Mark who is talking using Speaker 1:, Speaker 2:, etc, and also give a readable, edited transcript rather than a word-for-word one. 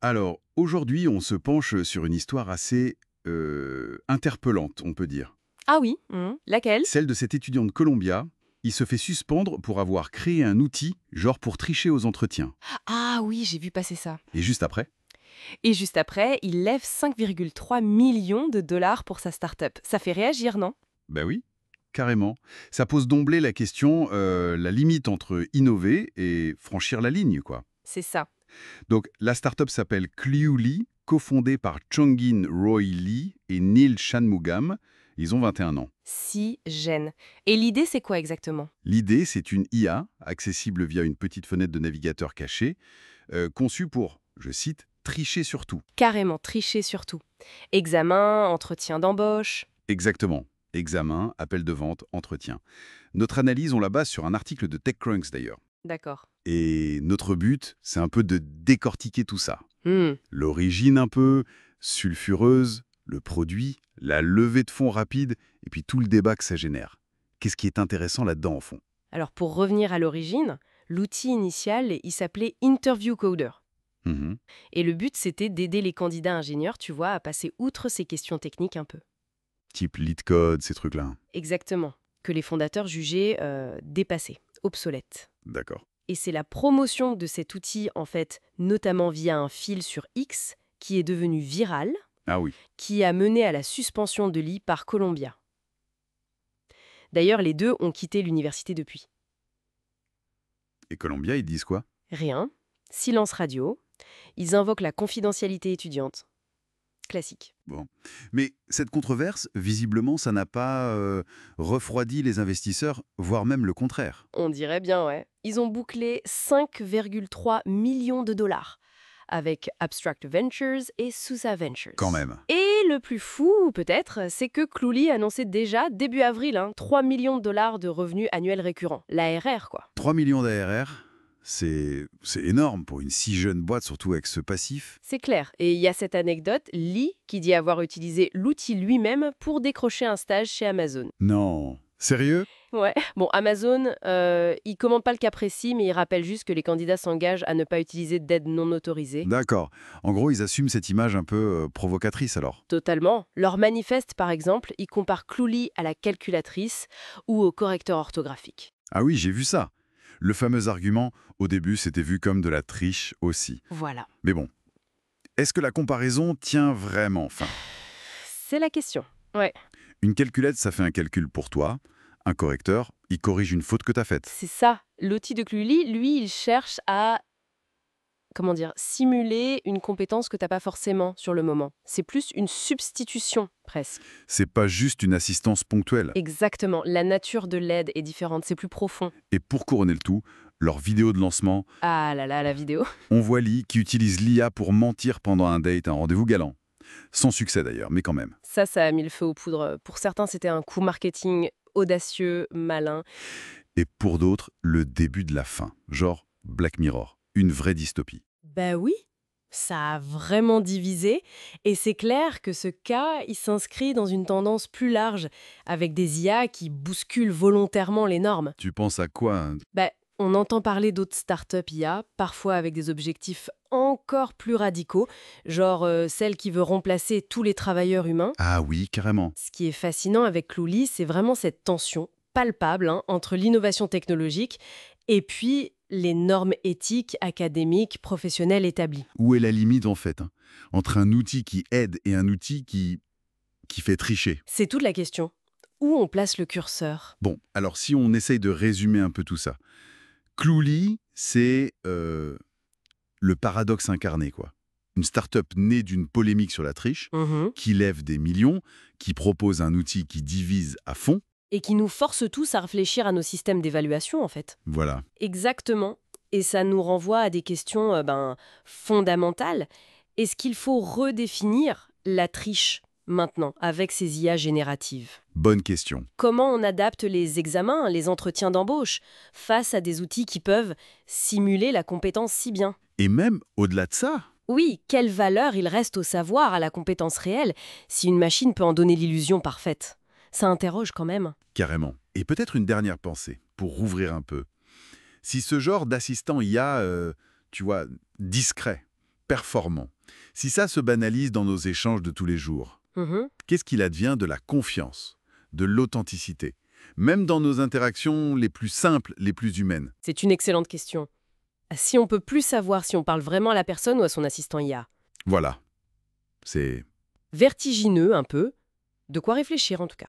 Speaker 1: Alors, aujourd'hui, on se penche sur une histoire assez interpellante, on peut dire.
Speaker 2: Ah oui, laquelle?
Speaker 1: Celle de cet étudiant de Columbia. Il se fait suspendre pour avoir créé un outil, genre pour tricher aux entretiens.
Speaker 2: Ah oui, j'ai vu passer ça.
Speaker 1: Et juste après,
Speaker 2: Et juste après, il lève 5,3 millions de dollars pour sa start-up. Ça fait réagir, non?
Speaker 1: ben oui, carrément. Ça pose d'emblée la question, la limite entre innover et franchir la ligne, quoi.
Speaker 2: C'est ça.
Speaker 1: Donc, la start-up s'appelle Clearly, cofondée par Chongin Roy Lee et Neil Shanmugam. Ils ont 21 ans.
Speaker 2: Si gêne. Et l'idée, c'est quoi exactement?
Speaker 1: L'idée, c'est une IA, accessible via une petite fenêtre de navigateur cachée, conçue pour, je cite, tricher sur tout.
Speaker 2: Carrément, tricher surtout. Examen, entretien d'embauche.
Speaker 1: Exactement. Examen, appel de vente, entretien. Notre analyse, on la base sur un article de TechCrunch d'ailleurs.
Speaker 2: D'accord.
Speaker 1: Et notre but, c'est un peu de décortiquer tout ça.
Speaker 2: Hmm.
Speaker 1: L'origine un peu, sulfureuse, le produit, la levée de fonds rapide, et puis tout le débat que ça génère. Qu'est-ce qui est intéressant là-dedans, en fond?
Speaker 2: Alors pour revenir à l'origine, l'outil initial, il s'appelait Interview Coder.
Speaker 1: Mhm.
Speaker 2: Et le but, c'était d'aider les candidats ingénieurs, tu vois, à passer outre ces questions techniques un peu.
Speaker 1: Type lead code, ces trucs-là.
Speaker 2: Exactement. Que les fondateurs jugeaient dépassés, obsolètes.
Speaker 1: D'accord.
Speaker 2: Et c'est la promotion de cet outil, en fait, notamment via un fil sur X, qui est devenu viral,
Speaker 1: Ah oui.
Speaker 2: qui a mené à la suspension de Lee par Columbia. D'ailleurs, les deux ont quitté l'université depuis.
Speaker 1: Et Columbia, ils disent quoi?
Speaker 2: Rien. Silence radio. Ils invoquent la confidentialité étudiante. Classique.
Speaker 1: Bon. Mais cette controverse, visiblement, ça n'a pas refroidi les investisseurs, voire même le contraire.
Speaker 2: On dirait bien, ouais. Ils ont bouclé 5,3 millions de dollars avec Abstract Ventures et Sousa
Speaker 1: Quand
Speaker 2: Ventures.
Speaker 1: même.
Speaker 2: Et le plus fou, peut-être, c'est que Clouley annonçait déjà, début avril, 3 millions de dollars de revenus annuels récurrents. L'ARR, quoi.
Speaker 1: 3 millions d'ARR, c'est énorme pour une si jeune boîte, surtout avec ce passif.
Speaker 2: C'est clair. Et il y a cette anecdote, Lee, qui dit avoir utilisé l'outil lui-même pour décrocher un stage chez Amazon.
Speaker 1: Non. Sérieux?
Speaker 2: Ouais. Bon, Amazon, il commente pas le cas précis, mais il rappelle juste que les candidats s'engagent à ne pas utiliser d'aide non autorisée.
Speaker 1: D'accord. En gros, ils assument cette image un peu provocatrice alors.
Speaker 2: Totalement. Leur manifeste, par exemple, il compare Clouley à la calculatrice ou au correcteur orthographique.
Speaker 1: Ah oui, j'ai vu ça. Le fameux argument, au début, c'était vu comme de la triche aussi.
Speaker 2: Voilà.
Speaker 1: Mais bon, est-ce que la comparaison tient vraiment? Enfin,
Speaker 2: C'est la question. Ouais.
Speaker 1: une calculette, ça fait un calcul pour toi. Un correcteur, il corrige une faute que tu as faite.
Speaker 2: C'est ça. L'outil de Clouley, lui, il cherche à, comment dire, simuler une compétence que t'as pas forcément sur le moment. C'est plus une substitution, presque.
Speaker 1: C'est pas juste une assistance ponctuelle.
Speaker 2: Exactement. La nature de l'aide est différente. C'est plus profond.
Speaker 1: Et pour couronner le tout, leur vidéo de lancement,
Speaker 2: Ah là là, la vidéo.
Speaker 1: on voit Lee qui utilise l'IA pour mentir pendant un date, un rendez-vous galant. Sans succès d'ailleurs, mais quand même.
Speaker 2: Ça a mis le feu aux poudres. Pour certains, c'était un coup marketing audacieux, malin.
Speaker 1: Et pour d'autres, le début de la fin. Genre Black Mirror, une vraie dystopie.
Speaker 2: Ben oui, ça a vraiment divisé. Et c'est clair que ce cas, il s'inscrit dans une tendance plus large, avec des IA qui bousculent volontairement les normes.
Speaker 1: Tu penses à quoi, hein?
Speaker 2: Ben, on entend parler d'autres startups IA, parfois avec des objectifs encore plus radicaux, genre celle qui veut remplacer tous les travailleurs humains.
Speaker 1: Ah oui, carrément.
Speaker 2: Ce qui est fascinant avec Clouley, c'est vraiment cette tension palpable entre l'innovation technologique et puis les normes éthiques, académiques, professionnelles établies.
Speaker 1: Où est la limite en fait, hein, entre un outil qui aide et un outil qui fait tricher?
Speaker 2: C'est toute la question. Où on place le curseur?
Speaker 1: Bon, alors si on essaye de résumer un peu tout ça. Clouley, c'est le paradoxe incarné, quoi. Une start-up née d'une polémique sur la triche,
Speaker 2: Mhm.
Speaker 1: qui lève des millions, qui propose un outil qui divise à fond.
Speaker 2: Et qui nous force tous à réfléchir à nos systèmes d'évaluation, en fait.
Speaker 1: Voilà.
Speaker 2: Exactement. Et ça nous renvoie à des questions fondamentales. Est-ce qu'il faut redéfinir la triche maintenant avec ces IA génératives?
Speaker 1: Bonne question.
Speaker 2: Comment on adapte les examens, les entretiens d'embauche, face à des outils qui peuvent simuler la compétence si bien?
Speaker 1: Et même au-delà de ça,
Speaker 2: Oui, quelle valeur il reste au savoir, à la compétence réelle, si une machine peut en donner l'illusion parfaite? Ça interroge quand même.
Speaker 1: carrément. Et peut-être une dernière pensée, pour rouvrir un peu. Si ce genre d'assistant IA, tu vois, discret, performant, si ça se banalise dans nos échanges de tous les jours,
Speaker 2: Mhm.
Speaker 1: qu'est-ce qu'il advient de la confiance, de l'authenticité, même dans nos interactions les plus simples, les plus humaines?
Speaker 2: C'est une excellente question. Si on peut plus savoir si on parle vraiment à la personne ou à son assistant IA.
Speaker 1: Voilà. C'est
Speaker 2: Vertigineux un peu, de quoi réfléchir en tout cas.